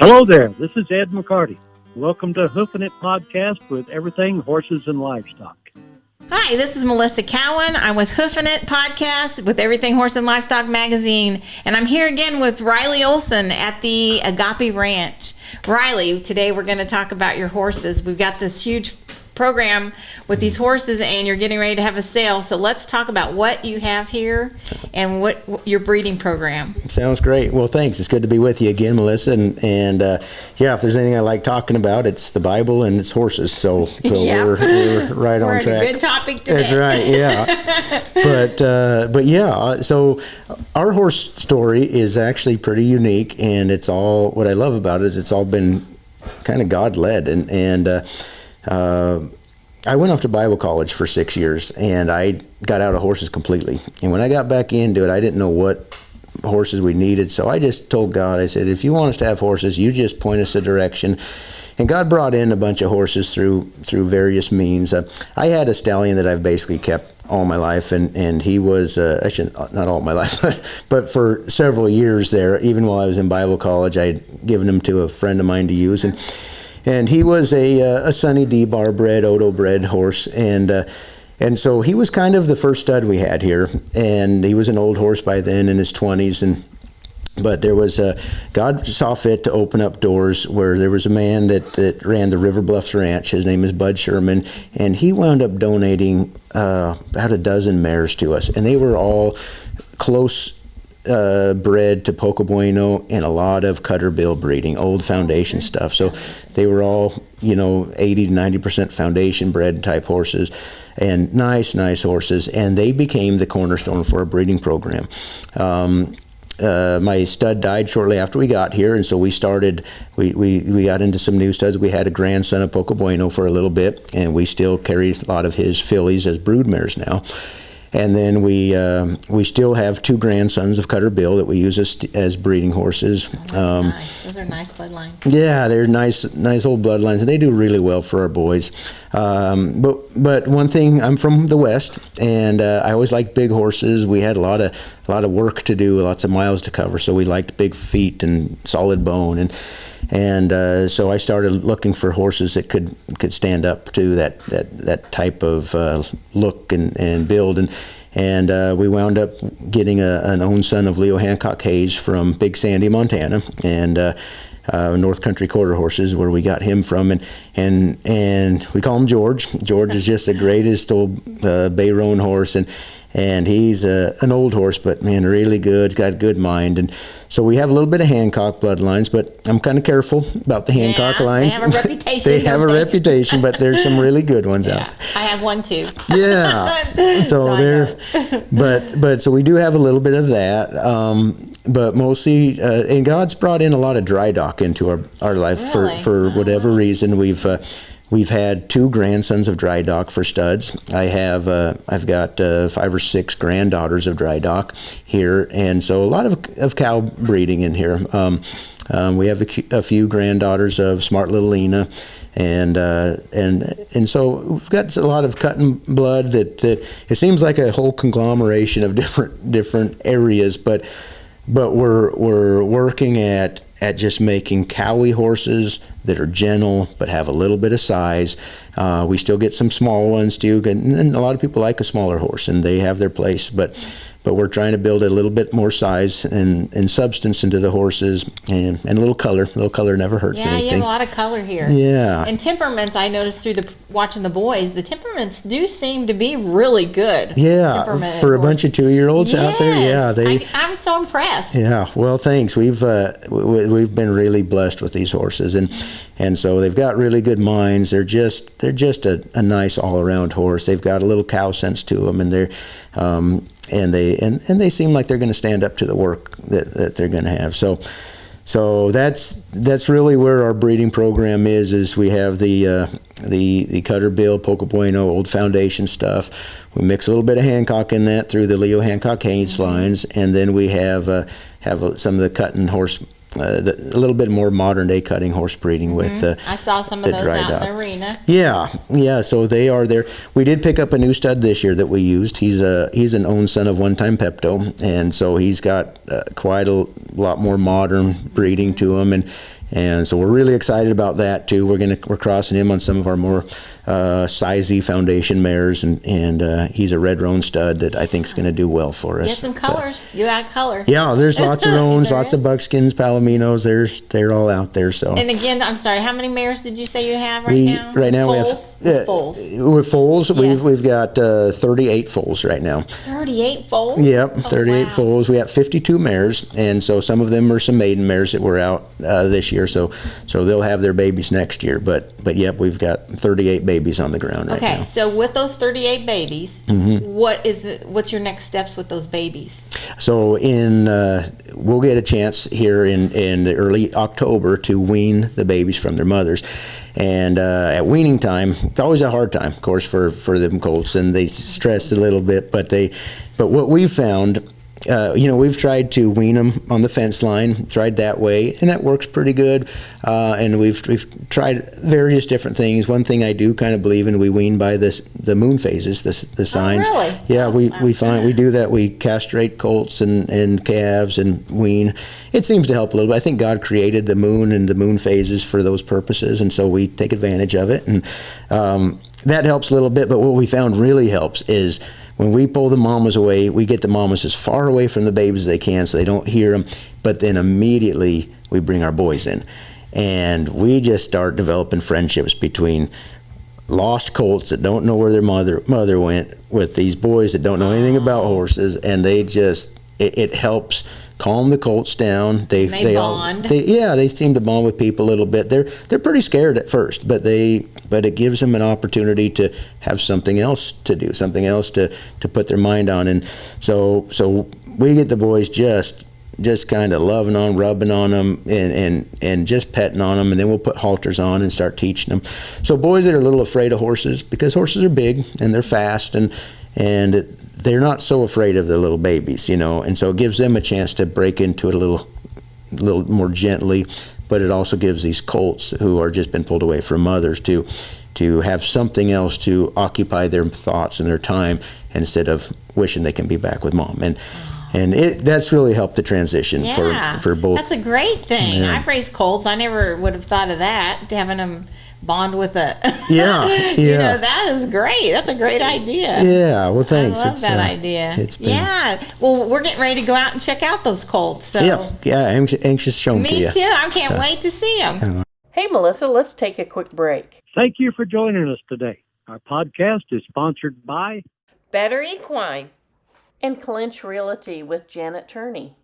Hello there, this is Ed McCarty. Welcome to HoofNit Podcast with Everything Horses and Livestock. Hi, this is Melissa Cowan. I'm with HoofNit Podcast with Everything Horse and Livestock magazine, and I'm here again with Riley Olson at the Agape Ranch. Riley, today we're going to talk about your horses. We've got this huge program with these horses, and you're getting ready to have a sale. So let's talk about what you have here and what your breeding program. Sounds great. Well, thanks. It's good to be with you again, Melissa. And yeah, if there's anything I like talking about, it's the Bible and it's horses. So Yeah. we're right We're on track. a good topic today. That's right. Yeah. but yeah. So our horse story is actually pretty unique, and it's all what I love about it is it's all been kind of God led, and I went off to Bible college for 6 years, and I got out of horses completely. And when I got back into it, I didn't know what horses we needed. So I just told God, I said, if you want us to have horses, you just point us a direction. And God brought in a bunch of horses through various means. I had a stallion that I've basically kept all my life, and he was, actually not all my life, but for several years there, even while I was in Bible college, I'd given him to a friend of mine to use. And he was a Sunny D bar bred, Odo bred horse, and so he was kind of the first stud we had here, and he was an old horse by then in his 20s, but there was God saw fit to open up doors where there was a man that ran the River Bluffs Ranch. His name is Bud Sherman, and he wound up donating about a dozen mares to us, and they were all close bred to Poco Bueno and a lot of Cutterbill breeding, old foundation stuff. So they were all, 80 to 90% foundation bred type horses, and nice horses. And they became the cornerstone for our breeding program. My stud died shortly after we got here, and so we started. We got into some new studs. We had a grandson of Poco Bueno for a little bit, and we still carry a lot of his fillies as brood mares now. And then we still have two grandsons of Cutterbill that we use as breeding horses. Nice. Those are nice bloodlines. Yeah, they're nice old bloodlines, and they do really well for our boys. But one thing, I'm from the West, and I always liked big horses. We had a lot of work to do, lots of miles to cover, so we liked big feet and solid bone, and so I started looking for horses that could stand up to that type of look and build, and we wound up getting an own son of Leo Hancock Hayes from Big Sandy, Montana, and North Country Quarter Horses, where we got him from, and we call him George. George is just the greatest old bay roan horse, and he's an old horse, but man, really good. He's got a good mind, and so we have a little bit of Hancock bloodlines, but I'm kind of careful about the Hancock lines. They have a reputation. They have a reputation, but there's some really good ones out there. I have one too. Yeah. so there, but so we do have a little bit of that. But mostly, and God's brought in a lot of dry dock into our life. Really? for whatever reason. We've had two grandsons of dry dock for studs. I've got 5 or 6 granddaughters of dry dock here, and so a lot of cow breeding in here. We have a few granddaughters of smart Little Lena, and so we've got a lot of cutting blood that it seems like a whole conglomeration of different areas, but we're working at just making cowy horses that are gentle but have a little bit of size. We still get some small ones too, and a lot of people like a smaller horse, and they have their place, but we're trying to build a little bit more size and substance into the horses, and a little color. A little color never hurts anything. Yeah, you have a lot of color here. Yeah. And temperaments, I noticed through watching the boys, the temperaments do seem to be really good. Yeah, for a bunch of 2-year-olds out there. Yeah, I'm so impressed. Yeah, well, thanks. We've been really blessed with these horses, and so they've got really good minds. They're just a nice all around horse. They've got a little cow sense to them, and they seem like they're going to stand up to the work that they're going to have. So that's really where our breeding program is we have the Cutterbill, Poco Bueno, old foundation stuff. We mix a little bit of Hancock in that through the Leo Hancock Hayes lines, and then we have some of the cutting horse, a little bit more modern day cutting horse breeding with I saw some of those out in the arena. Yeah. So they are there. We did pick up a new stud this year that we used. He's an own son of One Time Pepto, and so he's got quite a lot more modern breeding to him, And so we're really excited about that too. We're crossing him on some of our more sizey foundation mares, and he's a red roan stud that I think is going to do well for us. Get some colors. You got color. Yeah, there's lots of roans, lots of buckskins, palominos. They're all out there. So. And again, I'm sorry, how many mares did you say you have now? Right now foals? we have foals. With foals, Yes. we've got 38 foals right now. 38 foals. Yep, Oh, 38 wow. foals. We have 52 mares, and so some of them are some maiden mares that were out this year. So they'll have their babies next year. But yep, we've got 38 babies on the ground right now. Okay, so with those 38 babies, what's your next steps with those babies? So we'll get a chance here in the early October to wean the babies from their mothers. And at weaning time, it's always a hard time, of course, for them colts, and they stress a little bit. But what we found, we've tried to wean them on the fence line, tried that way, and that works pretty good. And we've tried various different things. One thing I do kind of believe in, we wean by the moon phases, the signs. Oh, really? Yeah, Oh, we wow. find we do that. We castrate colts and calves and wean. It seems to help a little bit. I think God created the moon and the moon phases for those purposes, and so we take advantage of it. And that helps a little bit. But what we found really helps is when we pull the mamas away, we get the mamas as far away from the babies as they can so they don't hear them. But then immediately we bring our boys in. And we just start developing friendships between lost colts that don't know where their mother went with these boys that don't know anything about horses, and they just it helps calm the colts down. They bond. They seem to bond with people a little bit. They're pretty scared at first, but it gives them an opportunity to have something else to do, something else to put their mind on. And so we get the boys just kind of loving on, rubbing on them, and just petting on them, and then we'll put halters on and start teaching them. So boys that are a little afraid of horses, because horses are big and they're fast, and they're not so afraid of the little babies, and so it gives them a chance to break into it a little more gently. But it also gives these colts who are just been pulled away from mothers to have something else to occupy their thoughts and their time instead of wishing they can be back with mom. And that's really helped the transition for both. That's a great thing. Yeah. I've raised colts. I never would have thought of that, having them bond with a... Yeah. That is great. That's a great idea. Yeah, well, thanks. I love that idea. It's been, yeah. Well, we're getting ready to go out and check out those colts. So. Yeah, I'm anxious to show them to you. Me too. I can't wait to see them. Hey, Melissa, let's take a quick break. Thank you for joining us today. Our podcast is sponsored by Better Equine and Clinch Realty with Janet Turney.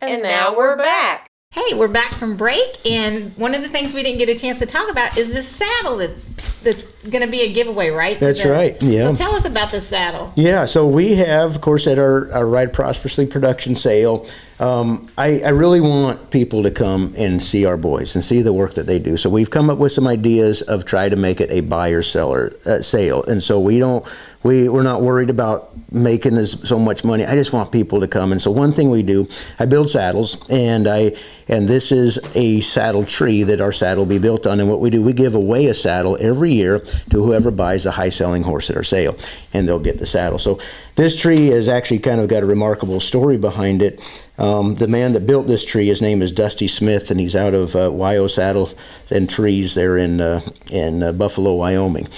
And now we're back. Hey, we're back from break, and one of the things we didn't get a chance to talk about is this saddle that's going to be a giveaway, right? That's right, yeah. So tell us about this saddle. Yeah, so we have, of course, at our Ride Prosperously production sale, I really want people to come and see our boys and see the work that they do. So we've come up with some ideas of try to make it a buyer-seller sale, and so we're not worried about making so much money. I just want people to come. And so one thing we do, I build saddles, and this is a saddle tree that our saddle will be built on. And what we do, we give away a saddle every year to whoever buys a high-selling horse at our sale, and they'll get the saddle. So this tree has actually kind of got a remarkable story behind it. The man that built this tree, his name is Dusty Smith, and he's out of YO Saddle and Trees there in Buffalo, Wyoming.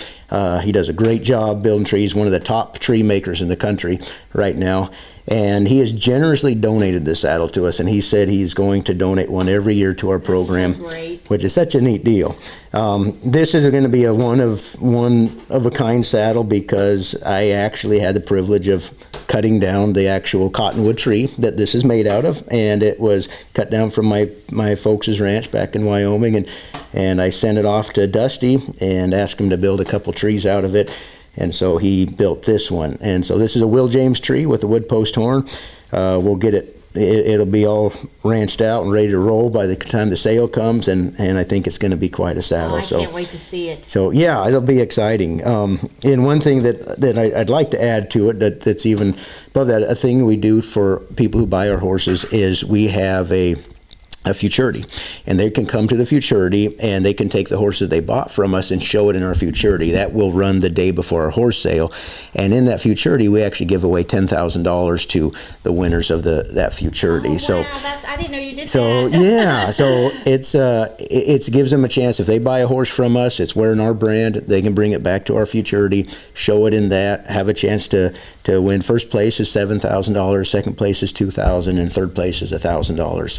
He does a great job building trees, one of the top tree makers in the country right now. And he has generously donated this saddle to us, and he said he's going to donate one every year to our program, so great. Which is such a neat deal. This is going to be a one of a kind saddle because I actually had the privilege of cutting down the actual cottonwood tree that this is made out of, and it was cut down from my folks' ranch back in Wyoming, and I sent it off to Dusty and asked him to build a couple trees out of it. And so he built this one. And so this is a Will James tree with a wood post horn. We'll get it'll be all ranched out and ready to roll by the time the sale comes, and I think it's going to be quite a saddle. I can't wait to see it. So yeah, it'll be exciting. And one thing that I'd like to add to it that's even above that, a thing we do for people who buy our horses is we have a a futurity, and they can come to the futurity and they can take the horses they bought from us and show it in our futurity. That will run the day before our horse sale, and in that futurity we actually give away $10,000 to the winners of that futurity. Oh, wow. I didn't know you did so that. Yeah, so it gives them a chance. If they buy a horse from us, it's wearing our brand, they can bring it back to our futurity, show it in that, have a chance to win. First place is $7,000, second place is $2,000, and third place is $1,000.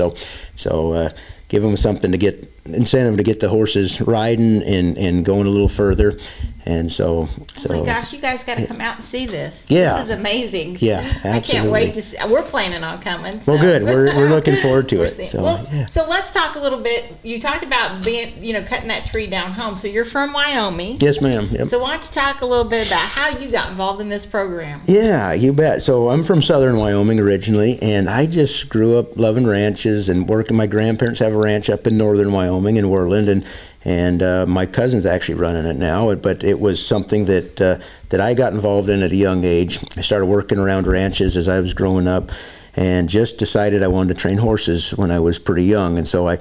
So give them something to get incentive to get the horses riding and going a little further. And so oh my gosh, you guys got to come out and see this. Yeah, this is amazing. Yeah, absolutely. I can't wait to see. We're planning on coming. So. Well, good. We're looking forward to it. So let's talk a little bit. You talked about being, cutting that tree down home. So you're from Wyoming. Yes, ma'am. Yep. So why don't you talk a little bit about how you got involved in this program? Yeah, you bet. So I'm from southern Wyoming originally, and I just grew up loving ranches and working. My grandparents have a ranch up in northern Wyoming in Worland, and my cousin's actually running it now, but it was something that I got involved in at a young age. I started working around ranches as I was growing up, and just decided I wanted to train horses when I was pretty young. And so I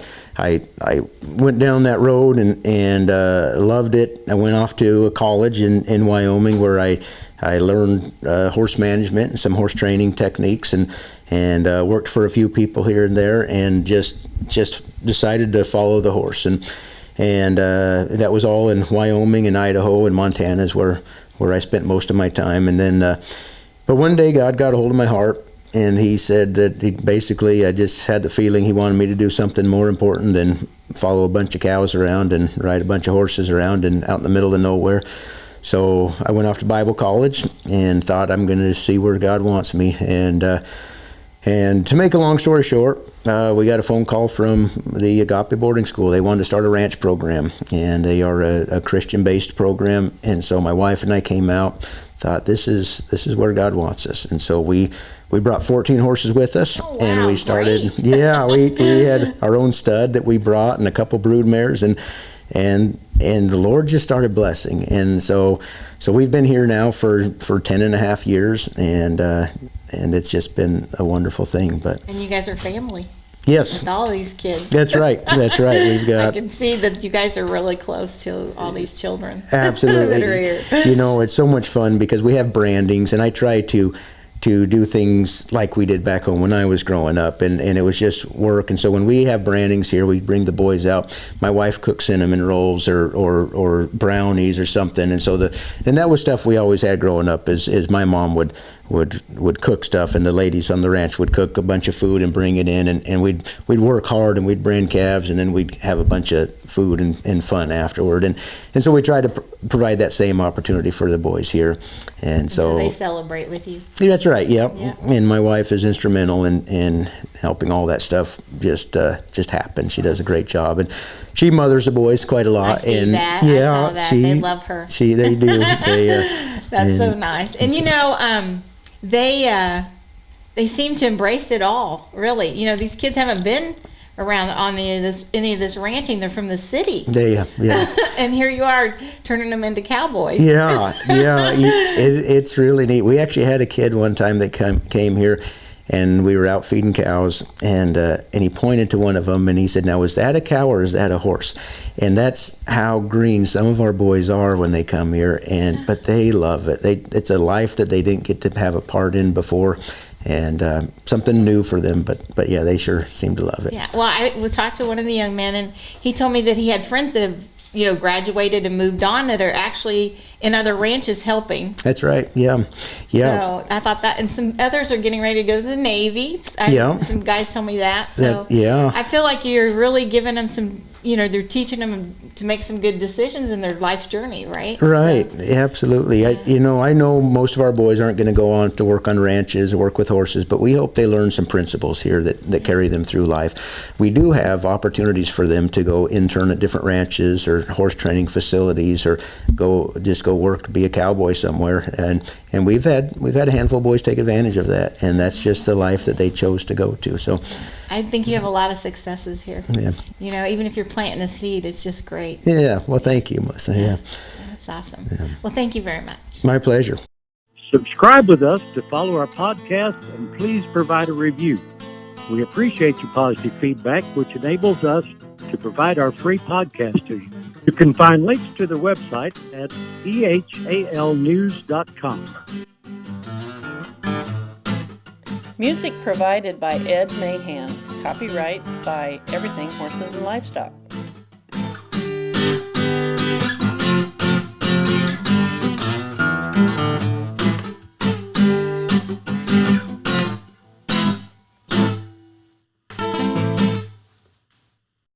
went down that road and loved it. I went off to a college in Wyoming where I learned horse management and some horse training techniques, and worked for a few people here and there, and just decided to follow the horse. And that was all in Wyoming and Idaho and Montana is where I spent most of my time. And then, but one day God got a hold of my heart, and he said that I just had the feeling he wanted me to do something more important than follow a bunch of cows around and ride a bunch of horses around and out in the middle of nowhere. So I went off to Bible college and thought I'm going to see where God wants me. And to make a long story short, we got a phone call from the Agape boarding school. They wanted to start a ranch program, and they are a Christian-based program. And so my wife and I came out, thought this is where God wants us. And so we brought 14 horses with us. Oh, wow, and we started. Great. Yeah, we had our own stud that we brought and a couple brood mares, and the Lord just started blessing. And so we've been here now for 10 and a half years, and it's just been a wonderful thing. And you guys are family. Yes. With all these kids. That's right. We've got. I can see that you guys are really close to all these children. Absolutely. that are here. It's so much fun because we have brandings, and I try to do things like we did back home when I was growing up, and it was just work. And so when we have brandings here, we bring the boys out. My wife cooks cinnamon rolls or brownies or something, and so that was stuff we always had growing up. Is my mom would cook stuff, and the ladies on the ranch would cook a bunch of food and bring it in, and we'd work hard, and we'd brand calves, and then we'd have a bunch of food and fun afterward, and so we tried to provide that same opportunity for the boys here, and so they celebrate with you. That's right. Yep. Yeah. And my wife is instrumental in helping all that stuff just happen. She does a great job, and she mothers the boys quite a lot. I see and that. Yeah, I saw that. They love her. They do. That's so nice. And they seem to embrace it all, really. These kids haven't been around on any of this ranching. They're from the city. Yeah. And here you are turning them into cowboys. Yeah. It's really neat. We actually had a kid one time that came here, and we were out feeding cows, and he pointed to one of them, and he said, "Now, is that a cow or is that a horse?" And that's how green some of our boys are when they come here, but they love it. It's a life that they didn't get to have a part in before, and something new for them. But yeah, they sure seem to love it. Yeah. Well, I talked to one of the young men, and he told me that he had friends that have graduated and moved on that are actually in other ranches helping. That's right. Yeah. So I thought that, and some others are getting ready to go to the Navy. Some guys told me that. So I feel like you're really giving them some, they're teaching them to make some good decisions in their life's journey, right? Right. So, absolutely. I know most of our boys aren't going to go on to work on ranches or work with horses, but we hope they learn some principles here that carry them through life. We do have opportunities for them to go intern at different ranches or horse training facilities, or go work, be a cowboy somewhere, and we've had a handful of boys take advantage of that, and that's just the life that they chose to go to. So I think you have a lot of successes here. Yeah. Even if you're planting a seed, it's just great. Yeah. Well, thank you, Melissa. Yeah. That's awesome. Yeah. Well, thank you very much. My pleasure. Subscribe with us to follow our podcast, and please provide a review. We appreciate your positive feedback, which enables us to provide our free podcast to you. You can find links to the website at ehalnews.com. Music provided by Ed Mahan. Copyrights by Everything Horses and Livestock.